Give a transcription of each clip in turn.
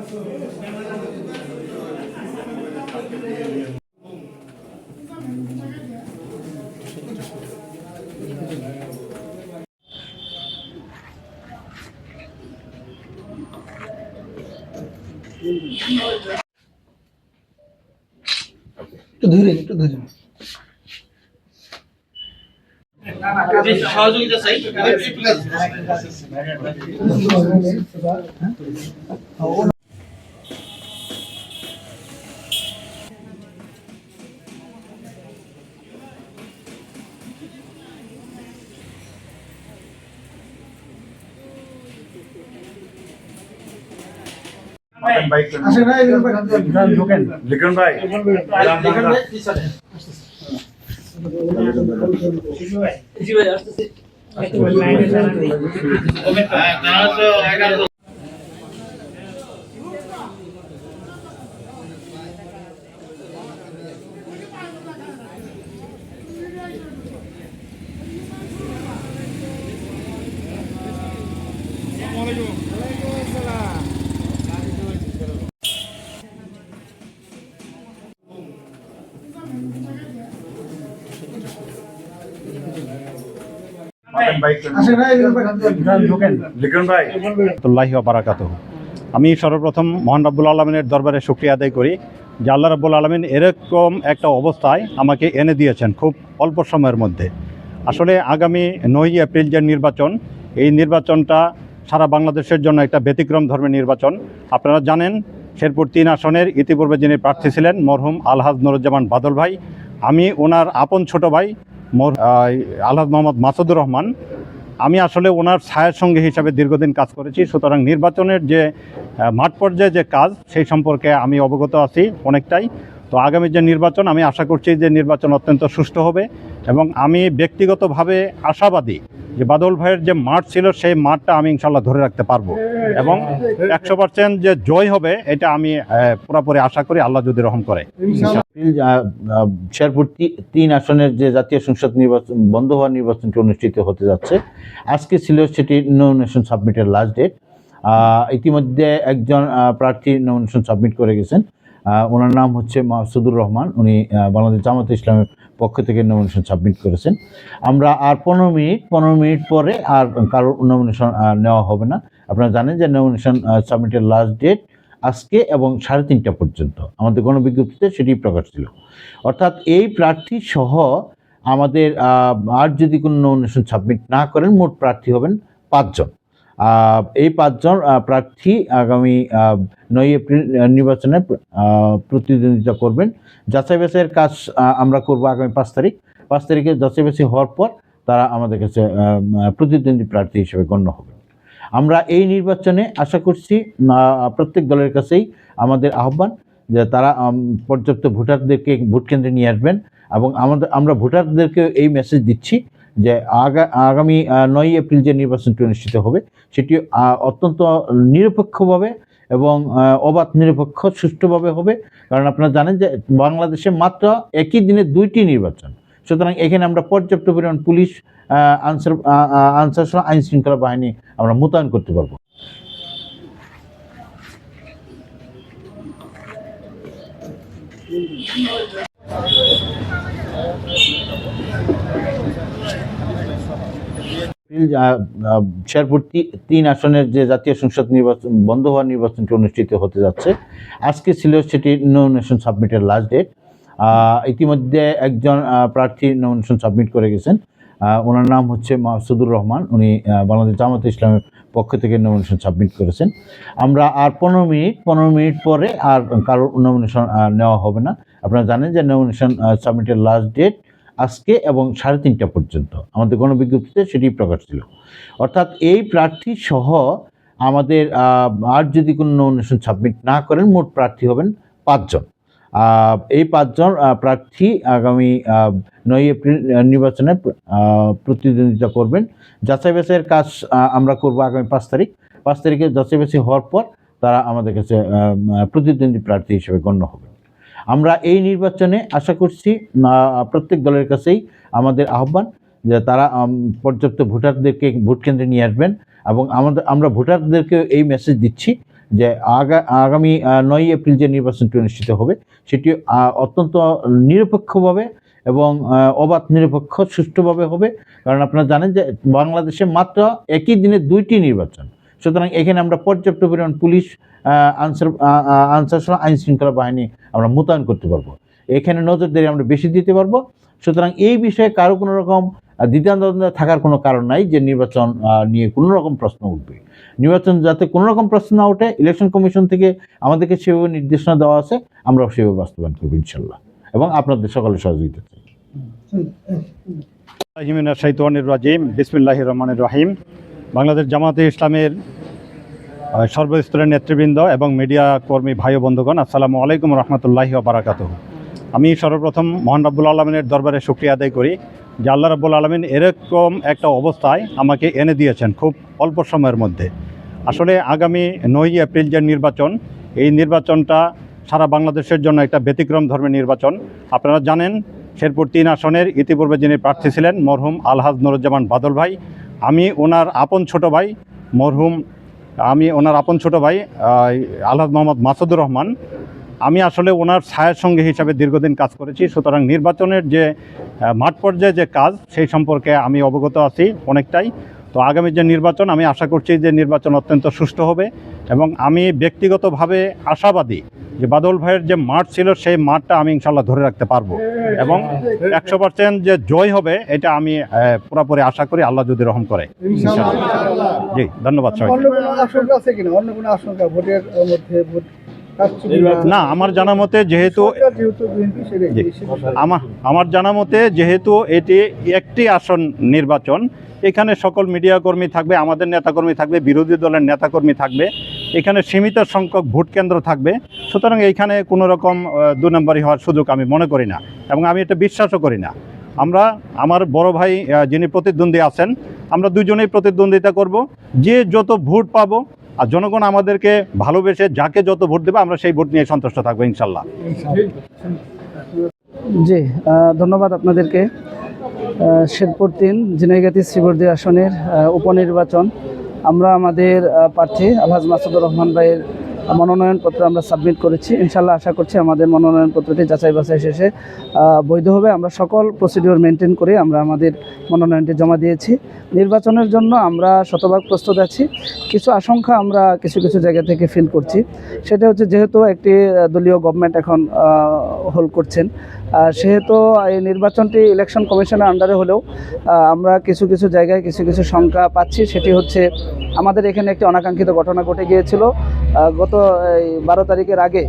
একটু ধরে সহযোগিতা চাই। লিখন ভাই আমি সর্বপ্রথম মহান রব্বুল আলমিনের দরবারে শুকরিয়া আদায় করি যে আল্লাহ রব্বুল আলমিন এরকম একটা অবস্থায় আমাকে এনে দিয়েছেন খুব অল্প সময়ের মধ্যে। আসলে আগামী 9 এপ্রিল যে নির্বাচন, এই নির্বাচনটা সারা বাংলাদেশের জন্য একটা ব্যতিক্রম ধর্মের নির্বাচন। আপনারা জানেন শেরপুর 3 আসনের ইতিপূর্বে যিনি প্রার্থী ছিলেন মরহুম আলহাজ নুরুজ্জামান বাদল ভাই, আমি ওনার আপন ছোট ভাই আলহাজ মোহাম্মদ মাসুদুর রহমান, আমি আসলে ওনার ছায়ার সঙ্গে হিসাবে দীর্ঘদিন কাজ করেছি। সুতরাং নির্বাচনের যে মাঠ পর্যায়ে যে কাজ সেই সম্পর্কে আমি অবগত আছি অনেকটাই। তো আগামী যে নির্বাচন, আমি আশা করছি যে নির্বাচন অত্যন্ত সুষ্ঠু হবে এবং আমি ব্যক্তিগতভাবে আশাবাদী যে বাদল ভাইয়ের যে মাঠ ছিল সেই মাঠটা আমি ইনশাল্লাহ ধরে রাখতে পারবো এবং 100% যে জয় হবে এটা আমি পুরোপুরি আশা করি, আল্লাহ যদি রহম করে। শেরপুর 3 আসনের যে জাতীয় সংসদ নির্বাচন বন্ধ হওয়া নির্বাচনটি অনুষ্ঠিত হতে যাচ্ছে, আজকে ছিল সেটি নমিনেশন সাবমিটের লাস্ট ডেট। ইতিমধ্যে একজন প্রার্থী নমিনেশন সাবমিট করে গেছেন, ওনার নাম হচ্ছে মাসুদুর রহমান। উনি বাংলাদেশ জামাতে ইসলামের পক্ষ থেকে নমিনেশন সাবমিট করেছেন। আমরা আর 15 মিনিট পরে আর কারোর নমিনেশন নেওয়া হবে না। আপনারা জানেন যে নমিনেশন সাবমিটের লাস্ট ডেট আজকে এবং 3:30 পর্যন্ত আমাদের গণবিজ্ঞপ্তিতে সেটি প্রকাশ ছিল। অর্থাৎ এই প্রার্থী সহ আমাদের আর যদি কোনো নমিনেশন সাবমিট না করেন মোট প্রার্থী হবেন 5 জন। এই 5 জন প্রার্থী আগামী 9 এপ্রিল নির্বাচনে প্রতিদ্বন্দ্বিতা করবেন। যাচাই বাছাইয়ের কাজ আমরা করব আগামী 5 তারিখ। 5 তারিখে যাচাই বাছাই হওয়ার পর তারা আমাদের কাছে প্রতিদ্বন্দ্বী প্রার্থী হিসেবে গণ্য হবে। আমরা এই নির্বাচনে আশা করছি প্রত্যেক দলের কাছেই আমাদের আহ্বান যে তারা পর্যাপ্ত ভোটারদেরকে ভোট কেন্দ্রে নিয়ে আসবেন এবং আমরা ভোটারদেরকে এই মেসেজ দিচ্ছি যে আগামী 9 এপ্রিল যে নির্বাচনটি অনুষ্ঠিত হবে সেটি অত্যন্ত নিরপেক্ষভাবে এবং অবাধ নিরপেক্ষ সুষ্ঠুভাবে হবে। কারণ আপনারা জানেন যে বাংলাদেশে মাত্র একই দিনে 2টি নির্বাচন, সুতরাং এখানে আমরা পর্যাপ্ত পরিমাণ পুলিশ আনসার সহ আইন শৃঙ্খলা বাহিনী আমরা মোতায়েন করতে পারবো। শেরপুর 3 আসনের যে জাতীয় সংসদ নির্বাচন বন্ধ হওয়া নির্বাচনটি অনুষ্ঠিত হতে যাচ্ছে, আজকে ছিল সেটি নমিনেশন সাবমিটের লাস্ট ডেট। ইতিমধ্যে একজন প্রার্থী নমিনেশন সাবমিট করে গেছেন, ওনার নাম হচ্ছে মাসুদুর রহমান। উনি বাংলাদেশ জামাতে ইসলামের পক্ষ থেকে নমিনেশন সাবমিট করেছেন। আমরা আর 15 মিনিট পরে আর কারোর নমিনেশন নেওয়া হবে না। আপনারা জানেন যে নমিনেশন সাবমিটের লাস্ট ডেট আজকে এবং 3:30 পর্যন্ত আমাদের গণবিজ্ঞপ্তিতে সেটি প্রকাশ ছিল। অর্থাৎ এই প্রার্থী সহ আমাদের আর যদি কোনো নমিনেশন সাবমিট না করেন মোট প্রার্থী হবেন 5 জন। এই 5 জন প্রার্থী আগামী 9 এপ্রিল নির্বাচনে প্রতিদ্বন্দ্বিতা করবেন। যাচাই বাছাইয়ের কাজ আমরা করব আগামী 5 তারিখ। 5 তারিখে যাচাই বাছাই হওয়ার পর তারা আমাদের কাছে প্রতিদ্বন্দ্বী প্রার্থী হিসেবে গণ্য হবে। আমরা এই নির্বাচনে আশা করছি প্রত্যেক দলের কাছেই আমাদের আহ্বান যে তারা পর্যাপ্ত ভোটারদেরকে ভোট কেন্দ্রে নিয়ে আসবেন এবং আমরা ভোটারদেরকে এই মেসেজ দিচ্ছি যে আগামী 9 এপ্রিল যে নির্বাচনটি অনুষ্ঠিত হবে সেটি অত্যন্ত নিরপেক্ষভাবে এবং অবাধ নিরপেক্ষ সুষ্ঠুভাবে হবে। কারণ আপনারা জানেন যে বাংলাদেশে মাত্র একই দিনে 2টি নির্বাচন, সুতরাং এখানে আমরা পর্যাপ্ত পরিমাণ পুলিশ আনসার সহ আইন শৃঙ্খলা বাহিনী আমরা মোতায়েন করতে পারবো, এখানে নজরদারি আমরা বেশি দিতে পারবো। সুতরাং এই বিষয়ে কারো কোনো রকম দ্বিধাদ্বন্দ্ব থাকার কোনো কারণ নাই যে নির্বাচন নিয়ে কোনো রকম প্রশ্ন উঠবে। নির্বাচন যাতে কোনো রকম প্রশ্ন না ওঠে, ইলেকশন কমিশন থেকে আমাদেরকে সেভাবে নির্দেশনা দেওয়া আছে, আমরা সেভাবে বাস্তবায়ন করবো ইনশাল্লাহ, এবং আপনাদের সকলের সহযোগিতা চাই। বিসমিল্লাহির রহমানির রহিম। বাংলাদেশ জামাতে ইসলামের সর্বস্তরের নেতৃবৃন্দ এবং মিডিয়া কর্মী ভাই ও বন্ধুগণ, আসসালামু আলাইকুম রহমতুল্লাহি ওয়া বারাকাতুহু। আমি সর্বপ্রথম মহান রব্বুল আলমিনের দরবারে শুকরিয়া আদায় করি যে আল্লাহ রব্বুল আলমিন এরকম একটা অবস্থায় আমাকে এনে দিয়েছেন খুব অল্প সময়ের মধ্যে। আসলে আগামী 9 এপ্রিল যে নির্বাচন, এই নির্বাচনটা সারা বাংলাদেশের জন্য একটা ব্যতিক্রম ধর্মের নির্বাচন। আপনারা জানেন শেরপুর 3 আসনের ইতিপূর্বে যিনি প্রার্থী ছিলেন মরহুম আলহাজ নুরুজ্জামান বাদল ভাই, আমি ওনার আপন ছোট ভাই আলহাজ মোহাম্মদ মাসুদুর রহমান, আমি আসলে ওনার ছায়ার সঙ্গে হিসাবে দীর্ঘদিন কাজ করেছি। সুতরাং নির্বাচনের যে মাঠ পর্যায়ে যে কাজ সেই সম্পর্কে আমি অবগত আছি অনেকটাই। তো আগামী যে নির্বাচন, আমি আশা করছি যে নির্বাচন অত্যন্ত সুষ্ঠু হবে, এবং আমি ব্যক্তিগতভাবে আশাবাদী যে বাদল ভাইয়ের যে মাঠ ছিল সেই মাঠটা আমি ইনশাল্লাহ ধরে রাখতে পারবো, এবং 100% যে জয় হবে এটা আমি পুরোপুরি আশা করি, আল্লাহ যদি রহম করে। জি, ধন্যবাদ সবাই। না, আমার জানা মতে যেহেতু এটি একটি আসন নির্বাচন, এখানে সকল মিডিয়া কর্মী থাকবে, আমাদের নেতাকর্মী থাকবে, বিরোধী দলের নেতাকর্মী থাকবে, এখানে সীমিত সংখ্যক ভোট কেন্দ্র থাকবে। সুতরাং এইখানে কোনো রকম 2 নম্বরই হওয়ার সুযোগ আমি মনে করি না, এবং আমি এটা বিশ্বাসও করি না। আমার বড় ভাই যিনি প্রতিদ্বন্দ্বী আছেন, আমরা দুজনেই প্রতিদ্বন্দ্বিতা করব, যে যত ভোট পাবো, আর জনগণ আমাদেরকে ভালোবেসে যাকে যত ভোট দেবে আমরা সেই ভোট নিয়ে সন্তুষ্ট থাকবো ইনশাল্লাহ। জি, ধন্যবাদ আপনাদেরকে। শেরপুর 3 ঝিনাইগাতি শ্রীবর্দী আসনের উপনির্বাচন, আমরা আমাদের প্রার্থী আলহাজ মাসুদুর রহমান ভাইয়ের মনোনয়নপত্র আমরা সাবমিট করেছি। ইনশাল্লাহ আশা করছি আমাদের মনোনয়নপত্রটি যাচাই বাছাই শেষে বৈধ হবে। আমরা সকল প্রসিডিওর মেনটেন করে আমরা আমাদের মনোনয়নটি জমা দিয়েছি। নির্বাচনের জন্য আমরা শতভাগ প্রস্তুত আছি। কিছু আশঙ্কা আমরা কিছু জায়গা থেকে ফিল করছি, সেটা হচ্ছে যেহেতু একটি দলীয় গভর্নমেন্ট এখন হোল্ড করছেন, সেহেতু এই নির্বাচনটি ইলেকশন কমিশনের আন্ডারে হলেও আমরা কিছু জায়গায় কিছু শঙ্কা পাচ্ছি। সেটি হচ্ছে আমাদের এখানে একটি অনাকাঙ্ক্ষিত ঘটনা ঘটে গিয়েছিল গত 12 তারিখের আগে,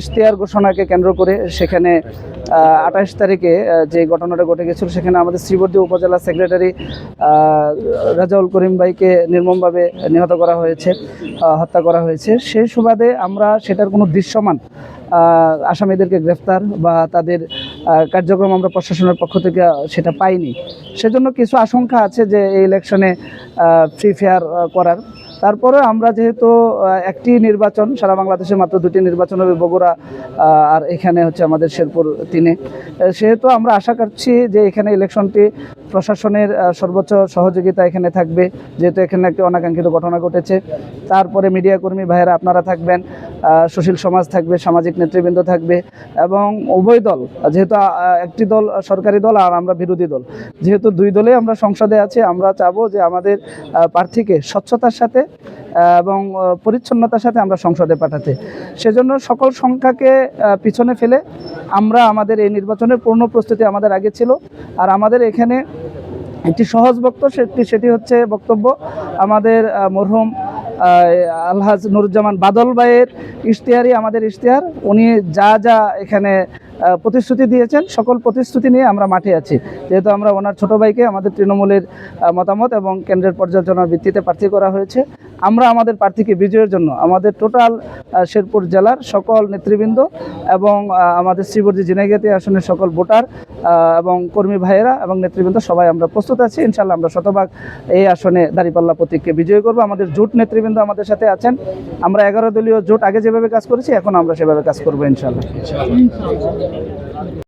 ইশতেহার ঘোষণাকে কেন্দ্র করে সেখানে 28 তারিখে যে ঘটনাটা ঘটে গেছিল, সেখানে আমাদের শ্রীবর্দী উপজেলা সেক্রেটারি রাজাউল করিম ভাইকে নির্মমভাবে নিহত করা হয়েছে, হত্যা করা হয়েছে। সেই সুবাদে আমরা সেটার কোনো দৃশ্যমান আসামিদেরকে গ্রেফতার বা তাদের কার্যক্রম আমরা প্রশাসনের পক্ষ থেকে সেটা পাইনি। সেজন্য কিছু আশঙ্কা আছে যে এই ইলেকশনে ফ্রি ফেয়ার করার। তারপরে আমরা যেহেতু একটি নির্বাচন, সারা বাংলাদেশে মাত্র 2টি নির্বাচন হবে, বগুড়া আর এখানে হচ্ছে আমাদের শেরপুর 3-এ, সেহেতু আমরা আশা করছি যে এখানে ইলেকশনটি প্রশাসনের সর্বোচ্চ সহযোগিতা এখানে থাকবে, যেহেতু এখানে একটি অনাকাঙ্ক্ষিত ঘটনা ঘটেছে। তারপরে মিডিয়া কর্মী ভাইয়েরা আপনারা থাকবেন, সুশীল সমাজ থাকবে, সামাজিক নেতৃবৃন্দ থাকবে, এবং উভয় দল, যেহেতু একটি দল সরকারি দল আর আমরা বিরোধী দল, যেহেতু 2 দলেই আমরা সংসদে আছি, আমরা চাবো যে আমাদের প্রার্থীকে স্বচ্ছতার সাথে এবং পরিচ্ছন্নতার সাথে আমরা সংসদে পাঠাতে। সেজন্য সকল সংখ্যাকে পিছনে ফেলে আমরা আমাদের এই নির্বাচনের পূর্ণ প্রস্তুতি আমাদের আগে ছিল। আর আমাদের এখানে একটি সহজ সেটি হচ্ছে বক্তব্য আমাদের মরহুম আলহাজ নুরুজ্জামান বাদল ভাইয়ের ইশতেহারই আমাদের ইশতেহার। উনি যা এখানে প্রতিশ্রুতি দিয়েছেন, সকল প্রতিশ্রুতি নিয়ে আমরা মাঠে আছি। যেহেতু আমরা ওনার ছোট ভাইকে আমাদের তৃণমূলের মতামত এবং কেন্দ্রের পর্যালোচনার ভিত্তিতে প্রার্থী করা হয়েছে। আমরা আমাদের প্রার্থীকে বিজয়ের জন্য আমাদের টোটাল শেরপুর জেলার সকল নেতৃবৃন্দ এবং আমাদের শ্রীবর্দী ঝিনাইগাতি আসনের সকল ভোটার এবং কর্মী ভাইয়েরা এবং নেতৃবৃন্দ সবাই আমরা প্রস্তুত আছি। ইনশাল্লাহ আমরা শতভাগ এই আসনে দাঁড়িপাল্লা প্রতীককে বিজয় করব। আমাদের জোট নেতৃবৃন্দ আমাদের সাথে আছেন। আমরা 11 দলীয় জোট আগে যেভাবে কাজ করেছি, এখন আমরা সেভাবে কাজ করবো ইনশাল্লাহ।